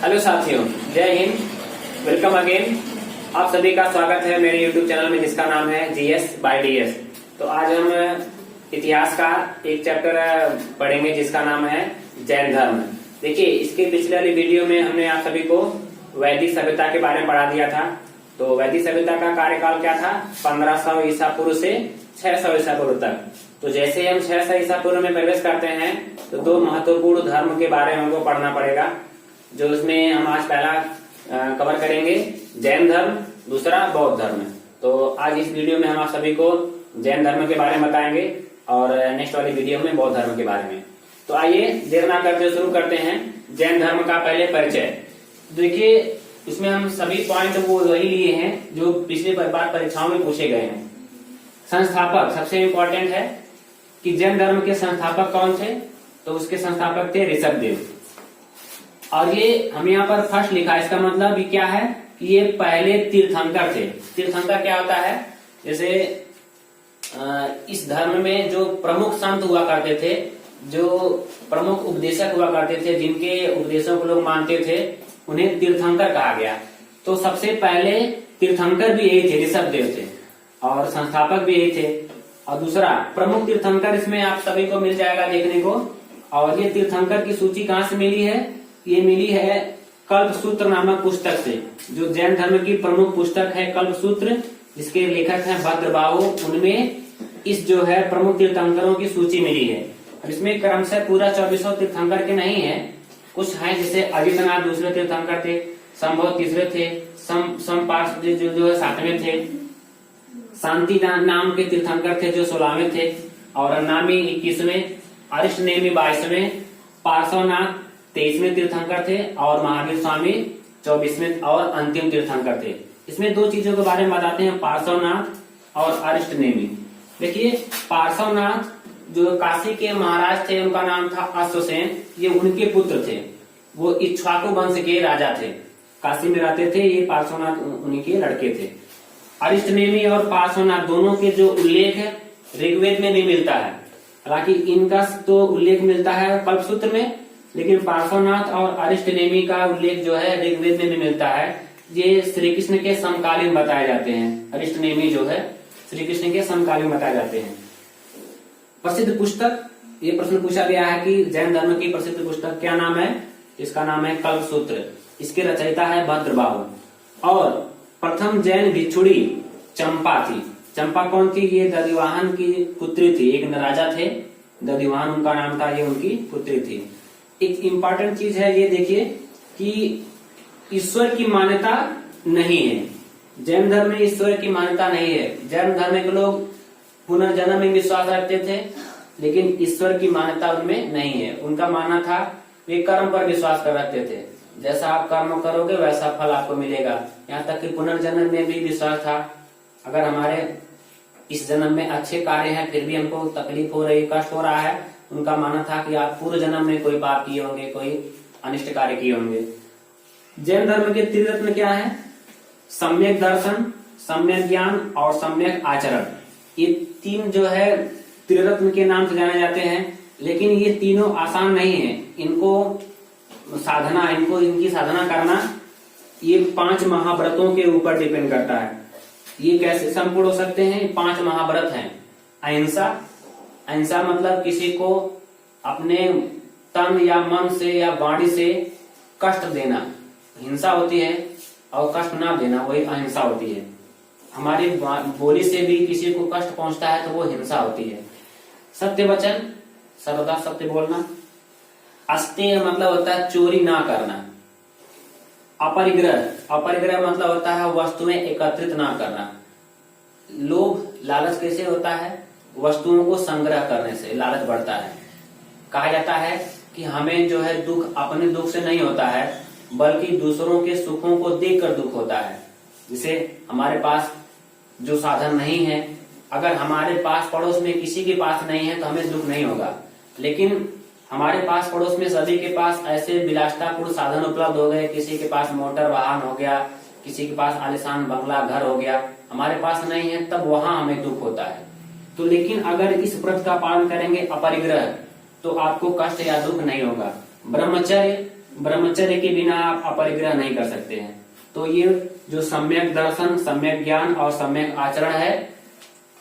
Hello साथियों, जय Hind. Welcome again. आप सभी का स्वागत है मेरे YouTube चैनल में जिसका नाम है GS by DS। तो आज हम इतिहास का एक चैप्टर पढ़ेंगे जिसका नाम है जैन धर्म। देखिए, इसके पिछले वाली वीडियो में हमने आप सभी को वैदिक सभ्यता के बारे में पढ़ा दिया था। तो वैदिक सभ्यता का कार्यकाल क्या था? 1500 ईसा पूर्व से 600 ईसा पूर्व तक। तो जैसे हम 600 ईसा पूर्व में प्रवेश करते हैं तो दो महत्वपूर्ण धर्म के बारे में हमको पढ़ना पड़ेगा, जो उसमें हम आज पहला कवर करेंगे जैन धर्म, दूसरा बौद्ध धर्म। तो आज इस वीडियो में हम आप सभी को जैन धर्म के बारे में बताएंगे और नेक्स्ट वाली वीडियो में बौद्ध धर्म के बारे में। तो आइए देर ना करते शुरू करते हैं जैन धर्म का पहले परिचय। देखिए, इसमें हम सभी पॉइंट वो वही लिए हैं जो पिछली बार परीक्षाओं में पूछे गए हैं। संस्थापक सबसे इम्पोर्टेंट है कि जैन धर्म के संस्थापक कौन थे? तो उसके संस्थापक थे ऋषभदेव। और ये हम यहाँ पर फर्स्ट लिखा, इसका मतलब ये क्या है कि ये पहले तीर्थंकर थे। तीर्थंकर क्या होता है? जैसे इस धर्म में जो प्रमुख संत हुआ करते थे, जो प्रमुख उपदेशक हुआ करते थे, जिनके उपदेशों को लोग मानते थे, उन्हें तीर्थंकर कहा गया। तो सबसे पहले तीर्थंकर भी यही थे, ऋषभदेव थे, और संस्थापक भी यही थे। और दूसरा प्रमुख तीर्थंकर इसमें आप सभी को मिल जाएगा देखने को। और ये तीर्थंकर की सूची कहाँ से मिली है? ये मिली है कल्पसूत्र नामक पुस्तक से, जो जैन धर्म की प्रमुख पुस्तक है कल्पसूत्र, जिसके लेखक हैं भद्रबाहु। उनमें इस जो है प्रमुख तीर्थंकरों की सूची मिली है। अब इसमें क्रमशः पूरा 2400 तीर्थंकर के नहीं है, कुछ है जैसे अजितनाथ दूसरे तीर्थंकर थे, संभव तीसरे थे, समपार्श्व जो है 7वें थे, शांति नाम के तीर्थंकर थे जो 16वें थे, और नामी 21वें, अरिष्टनेमी 22वें, पार्श्वनाथ 23वें तीर्थंकर थे, और महावीर स्वामी 24वें और अंतिम तीर्थंकर थे। इसमें दो चीजों के बारे में बताते हैं, पार्श्वनाथ और अरिष्टनेमी। देखिए, पार्श्वनाथ जो काशी के महाराज थे, उनका नाम था अश्वसेन, ये उनके पुत्र थे। वो इक्ष्वाकु वंश के राजा थे, काशी में रहते थे। ये पार्श्वनाथ उन्हीं के लड़के थे। अरिष्टनेमी और पार्श्वनाथ दोनों के जो उल्लेख है ऋग्वेद में नहीं मिलता है। हालांकि इनका तो उल्लेख मिलता है कल्पसूत्र में, लेकिन पार्श्वनाथ और अरिष्टनेमी का उल्लेख जो है ऋग्वेद में भी मिलता है। ये श्री कृष्ण के समकालीन बताए जाते हैं। अरिष्टनेमी जो है श्री कृष्ण के समकालीन बताए जाते हैं। प्रसिद्ध पुस्तक, ये प्रश्न पूछा गया है कि जैन धर्म की प्रसिद्ध पुस्तक क्या नाम है? इसका नाम है कल्पसूत्र। इसके रचयिता है भद्रबाहु। और प्रथम जैन भिक्षुणी चंपा थी। चंपा कौन थी? ये दधिवाहन की पुत्री थी। एक राजा थे दधिवाहन, उनका नाम था, ये उनकी पुत्री थी। एक इम्पोर्टेंट चीज है ये, देखिए कि ईश्वर की मान्यता नहीं है। जैन धर्म में ईश्वर की मान्यता नहीं है। जैन धर्म के लोग पुनर्जन्म में विश्वास रखते थे, लेकिन ईश्वर की मान्यता उनमें नहीं है। उनका मानना था, वे कर्म पर विश्वास कर रखते थे। जैसा आप कर्म करोगे वैसा फल आपको मिलेगा। यहाँ तक कि पुनर्जन्म में भी विश्वास था। अगर हमारे इस जन्म में अच्छे कार्य हैं फिर भी हमको तकलीफ हो रही, कष्ट हो रहा है, उनका मानना था कि आप पूर्व जन्म में कोई पाप किए होंगे, कोई अनिष्ट कार्य किए होंगे। जैन धर्म के त्रिरत्न क्या है? सम्यक दर्शन, सम्यक ज्ञान और सम्यक आचरण। ये तीन जो है त्रिरत्न के नाम से जाने जाते हैं। लेकिन ये तीनों आसान नहीं है। इनकी साधना करना ये 5 महाव्रतों के ऊपर डिपेंड करता है। ये कैसे संपूर्ण हो सकते हैं? 5 महाव्रत हैं। अहिंसा, अहिंसा मतलब किसी को अपने तन या मन से या वाणी से कष्ट देना हिंसा होती है, और कष्ट ना देना वही अहिंसा होती है। हमारी बोली से भी किसी को कष्ट पहुंचता है तो वो हिंसा होती है। सत्य वचन, सर्वदा सत्य बोलना। अस्तेय मतलब होता है चोरी ना करना। अपरिग्रह, अपरिग्रह मतलब होता है वस्तुएं एकत्रित ना करना। लोभ, लालच कैसे होता है? वस्तुओं को संग्रह करने से लालच बढ़ता है। कहा जाता है कि हमें जो है दुख अपने दुख से नहीं होता है, बल्कि दूसरों के सुखों को देखकर दुख होता है। जिसे हमारे पास जो साधन नहीं है, अगर हमारे पास पड़ोस में किसी के पास नहीं है तो हमें दुख नहीं होगा। लेकिन हमारे पास पड़ोस में सभी के पास ऐसे विलासतापूर्ण साधन उपलब्ध हो गए, किसी के पास मोटर वाहन हो गया, किसी के पास आलीशान बंगला घर हो गया, हमारे पास नहीं है, तब वहां हमें दुख होता है। तो लेकिन अगर इस व्रत का पालन करेंगे अपरिग्रह, तो आपको कष्ट या दुख नहीं होगा। ब्रह्मचर्य, ब्रह्मचर्य के बिना आप अपरिग्रह नहीं कर सकते हैं। तो ये जो सम्यक दर्शन, सम्यक ज्ञान और सम्यक आचरण है,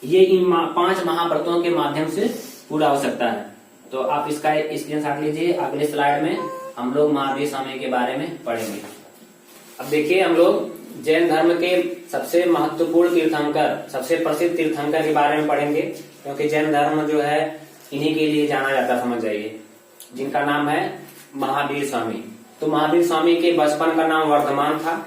ये इन 5 महाव्रतों के माध्यम से पूरा हो सकता है। तो आप इसका स्क्रीनशॉट लीजिए। अगले स्लाइड में हम लोग महावीर स्वामी के बारे में पढ़ेंगे। अब देखिए, हम लोग जैन धर्म के सबसे महत्वपूर्ण तीर्थंकर, सबसे प्रसिद्ध तीर्थंकर के बारे में पढ़ेंगे, क्योंकि जैन धर्म जो है इन्हीं के लिए जाना जाता, समझ जाइए, जिनका नाम है महावीर स्वामी। तो महावीर स्वामी के बचपन का नाम वर्धमान था।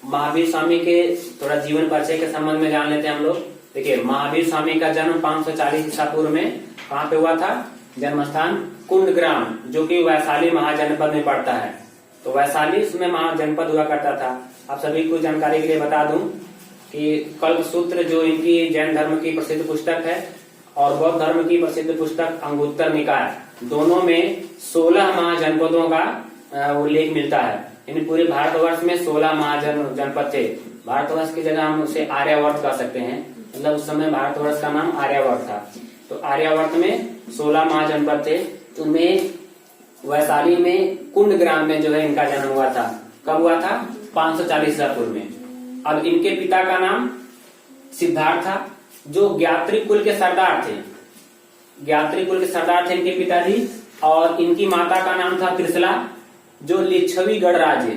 महावीर स्वामी के थोड़ा जीवन परिचय के संबंध में जान लेते हैं हम लोग। देखिए, महावीर स्वामी का जन्म 540 ईसा पूर्व में कहाँ पे हुआ था? जन्म स्थान कुंडग्राम, जो कि वैशाली महाजनपद में पड़ता है। तो वैशाली उसमें महाजनपद हुआ करता था। आप सभी को जानकारी के लिए बता दूं कि कल्पसूत्र जो इनकी जैन धर्म की प्रसिद्ध पुस्तक है और बौद्ध धर्म की प्रसिद्ध पुस्तक अंगुत्तर निकाय, दोनों में 16 महाजनपदों का उल्लेख मिलता है। यानी पूरे भारतवर्ष में 16 महाजनपद थे। भारतवर्ष की जगह हम उसे आर्यावर्त कह सकते हैं, मतलब उस समय भारतवर्ष का नाम आर्यावर्त था। तो आर्यावर्त में 16 महाजनपद थे। उनमें वैशाली में कुंडग्राम में जो है इनका जन्म हुआ था। कब हुआ था? 540 ईसा पूर्व में। अब इनके पिता का नाम सिद्धार्थ था, जो ज्ञात्री कुल के सरदार थे। ज्ञात्री कुल के सरदार थे इनके पिताजी। और इनकी माता का नाम था त्रिशला, जो लिच्छवी गणराज्य,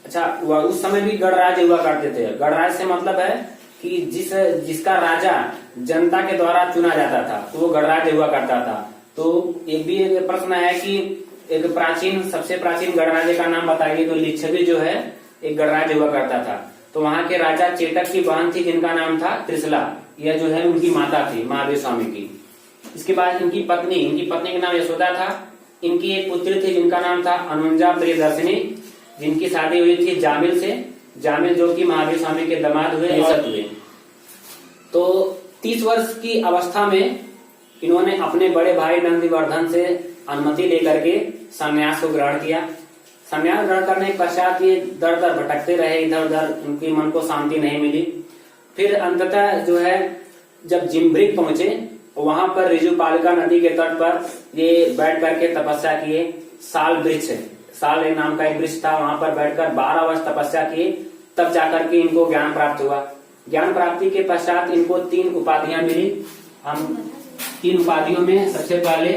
अच्छा, उस समय भी गणराज्य हुआ करते थे। गणराज्य से मतलब है कि जिसका राजा जनता के द्वारा चुना जाता था, तो वो गणराज्य हुआ करता था। तो एक प्रश्न है कि एक सबसे प्राचीन गणराज्य का नाम बताइए, तो लिच्छवी जो है एक गणराज्य हुआ करता था। तो वहां के राजा चेतक की बहन थी, जिनका नाम था त्रिशला। यह जो है उनकी माता थी महावीर स्वामी की। इसके बाद इनकी पत्नी का नाम यशोदा था। इनकी एक पुत्री थी जिनका नाम था अनुजा प्रियदर्शिनी, जिनकी शादी हुई थी जामिल से। जामिल जो कि महावीर स्वामी के दामाद हुए। तो 30 वर्ष की अवस्था में इन्होंने अपने बड़े भाई नंदीवर्धन से अनुमति लेकर के संन्यास को ग्रहण किया। संन्यास ग्रहण करने के पश्चात ये दर दर भटकते रहे, इधर उधर, उनकी मन को शांति नहीं मिली। फिर अंततः जो है जब जिम्ब्रिक पहुंचे, वहां पर ऋजुपालिका नदी के तट पर ये बैठ करके तपस्या किए। साल नाम का एक वृक्ष था, वहां पर बैठकर 12 वर्ष तपस्या किए। तब जाकर के इनको ज्ञान प्राप्त हुआ। ज्ञान प्राप्ति के पश्चात इनको 3 उपाधियां मिली। हम 3 उपाधियों में सबसे पहले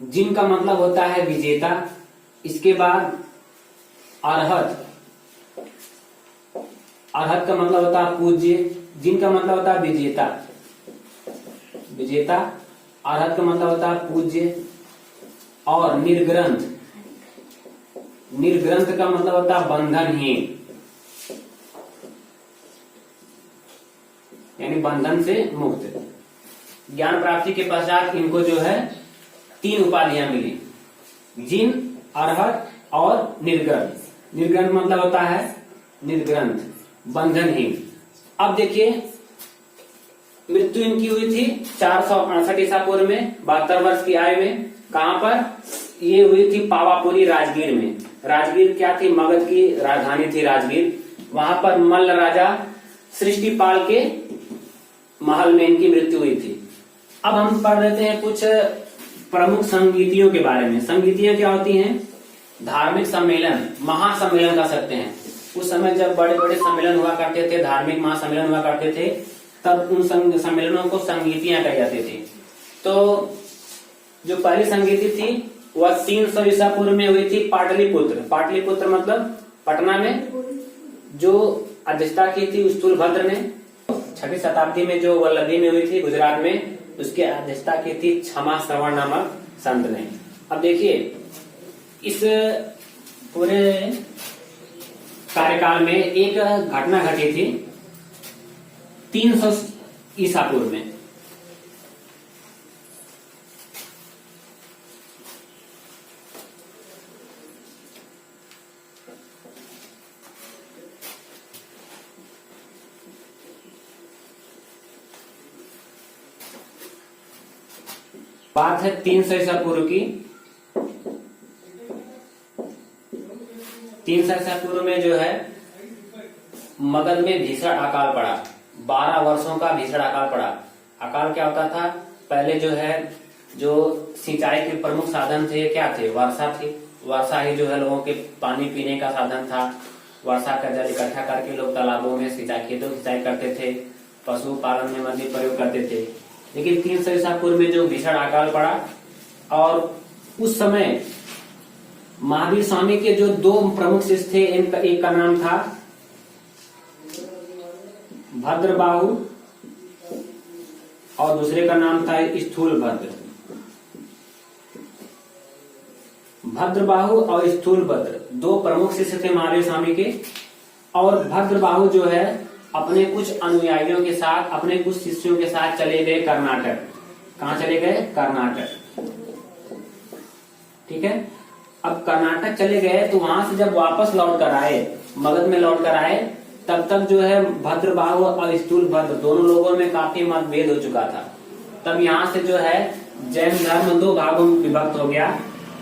जिन का मतलब होता है विजेता। इसके बाद अरहत का मतलब होता है पूज्य। जिन का मतलब होता है विजेता। अरहत का मतलब होता है पूज्य। और निर्ग्रंथ का मतलब होता है बंधनहीन, यानी बंधन से मुक्त। ज्ञान प्राप्ति के पश्चात इनको जो है 3 उपाधियां मिली, जिन, अरहत और निर्ग्रंथ। निर्ग्रंथ मतलब होता है निर्ग्रंथ, बंधनहीन। अब देखिए, मृत्यु इनकी हुई थी 468 ईसा पूर्व में, 72 वर्ष की आयु में। कहां पर? ये हुई थी पावापुरी, राजगीर में। राजगीर क्या थी? मगध की राजधानी थी राजगीर। वहां पर मल्ल राजा सृष्टिपाल के महल में इनकी मृत्यु हुई थी। अब हम पढ़ लेते हैं कुछ प्रमुख संगीतियों के बारे में। संगीतियां क्या होती हैं? धार्मिक सम्मेलन, महासम्मेलन कह सकते हैं। उस समय जब बड़े बड़े सम्मेलन हुआ करते थे, धार्मिक महासम्मेलन हुआ करते थे, तब उन सम्मेलनों को संगीतियां कही जाती थी। तो जो पहली संगीति थी वह 300 ईसा पूर्व में हुई थी पाटलिपुत्र मतलब पटना में, जो अध्यक्षता की थी स्थूलभद्र ने। 6वीं शताब्दी में जो वल्लभी में हुई थी गुजरात में, उसकी अध्यक्षता की थी क्षमा श्रवण नामक संत ने। अब देखिए, इस पूरे कार्यकाल में एक घटना घटी थी 300 ईसा पूर्व में। बात है 300 ईसा पूर्व की। 300 ईसा पूर्व में जो है मगध में भीषण अकाल पड़ा। 12 वर्षों का भीषण अकाल पड़ा। अकाल क्या होता था? पहले जो है जो सिंचाई के प्रमुख साधन थे क्या थे? वर्षा थी। वर्षा ही जो है लोगों के पानी पीने का साधन था। वर्षा का जल इकट्ठा करके लोग तालाबों में सिंचाई, खेतों की सिंचाई करते थे, पशु पालन में मध्य प्रयोग करते थे। लेकिन 300 ईसा पूर्व में जो भीषण अकाल पड़ा और उस समय महावीर स्वामी के जो 2 प्रमुख शिष्य थे, इनका एक का नाम था भद्रबाहु और दूसरे का नाम था स्थूलभद्र। भद्रबाहु और स्थूलभद्र 2 प्रमुख शिष्य थे महावीर स्वामी के। और भद्रबाहु जो है अपने कुछ अनुयायियों के साथ, अपने कुछ शिष्यों के साथ चले गए कर्नाटक। कहाँ चले गए? कर्नाटक। ठीक है। अब कर्नाटक चले गए तो वहां से जब वापस लौट कर आए, मगध में लौट कर आए, तब तक जो है भद्रबाहु और स्थूलभद्र दोनों लोगों में काफी मतभेद हो चुका था। तब यहाँ से जो है जैन धर्म 2 भागों में विभक्त हो गया।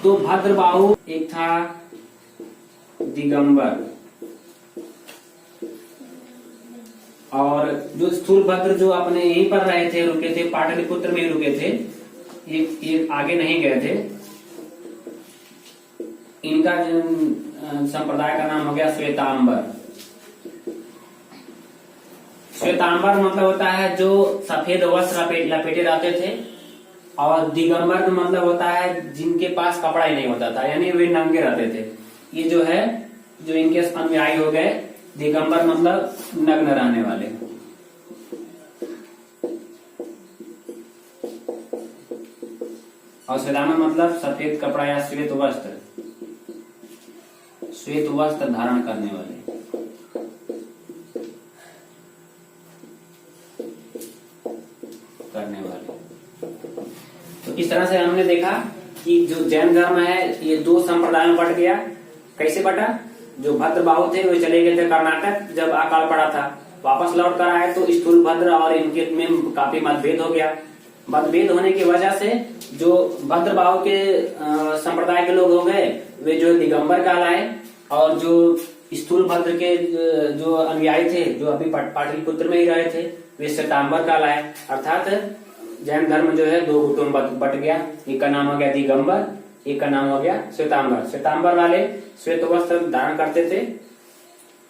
तो भद्रबाहु एक था दिगंबर और जो स्थूलभद्र जो अपने यहीं पर रहे थे, रुके थे, पाटलिपुत्र में ही रुके थे, ये आगे नहीं गए थे। इनका संप्रदाय का नाम हो गया श्वेतांबर। श्वेतांबर मतलब होता है जो सफेद वस्त्र लपेटे रहते थे, और दिगंबर मतलब होता है जिनके पास कपड़ा ही नहीं होता था, यानी वे नंगे रहते थे। ये जो है जो इनके अनुयायी हो गए दिगंबर, मतलब नग्न रहने वाले। और श्वेतांबर मतलब सफेद कपड़ा या श्वेत वस्त्र, श्वेत वस्त्र धारण करने वाले। तो इस तरह से हमने देखा कि जो जैन धर्म है ये 2 संप्रदायों में बट गया। कैसे बटा? जो भद्रबाहु थे वो चले गए थे कर्नाटक, जब अकाल पड़ा था वापस लौट कर आए तो स्थूलभद्र और इनके में काफी मतभेद हो गया। मतभेद होने की वजह से जो भद्रबाहु के संप्रदाय के लोग हो गए वे जो दिगंबर कहलाए, और जो स्थूलभद्र के जो अनुयायी थे जो अभी पाटलिपुत्र में ही रहे थे वे श्वेतांबर कहलाए। अर्थात जैन धर्म जो है 2 गुटों में बट गया। एक का नाम हो गया दिगंबर, एक का नाम हो गया श्वेतांबर। श्वेतांबर वाले श्वेत वस्त्र धारण करते थे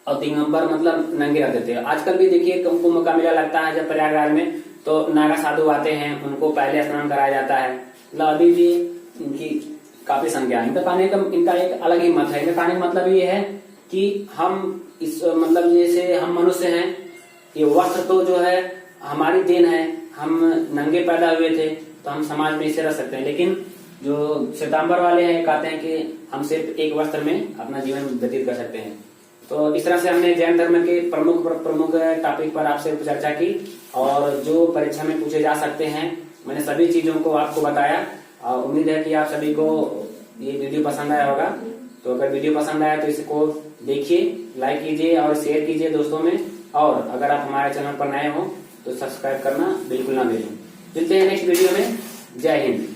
और दिगंबर मतलब नंगे रहते थे। आजकल भी देखिए कुंभ का मेला लगता है जब प्रयागराज में, तो नागा साधु आते हैं, उनको पहले स्नान कराया जाता है। मतलब अभी भी इनकी काफी संख्या है। इनका एक अलग ही मत है। इनका कहने का मतलब ये है कि हम इस मतलब जैसे हम मनुष्य हैं, ये वस्त्र तो जो है हमारी देन है, हम नंगे पैदा हुए थे तो हम समाज में इसे रह सकते हैं। लेकिन जो श्वेतांबर वाले हैं कहते हैं कि हम सिर्फ एक वस्त्र में अपना जीवन व्यतीत कर सकते हैं। तो इस तरह से हमने जैन धर्म के प्रमुख टॉपिक पर आपसे चर्चा की, और जो परीक्षा में पूछे जा सकते हैं मैंने सभी चीजों को आपको बताया। उम्मीद है कि आप सभी को ये वीडियो पसंद आया होगा। तो अगर वीडियो पसंद आया तो इसको देखिए, लाइक कीजिए और शेयर कीजिए दोस्तों में। और अगर आप हमारे चैनल पर नए हो तो सब्सक्राइब करना बिल्कुल ना भूलें। मिलते हैं नेक्स्ट वीडियो में। जय हिंद।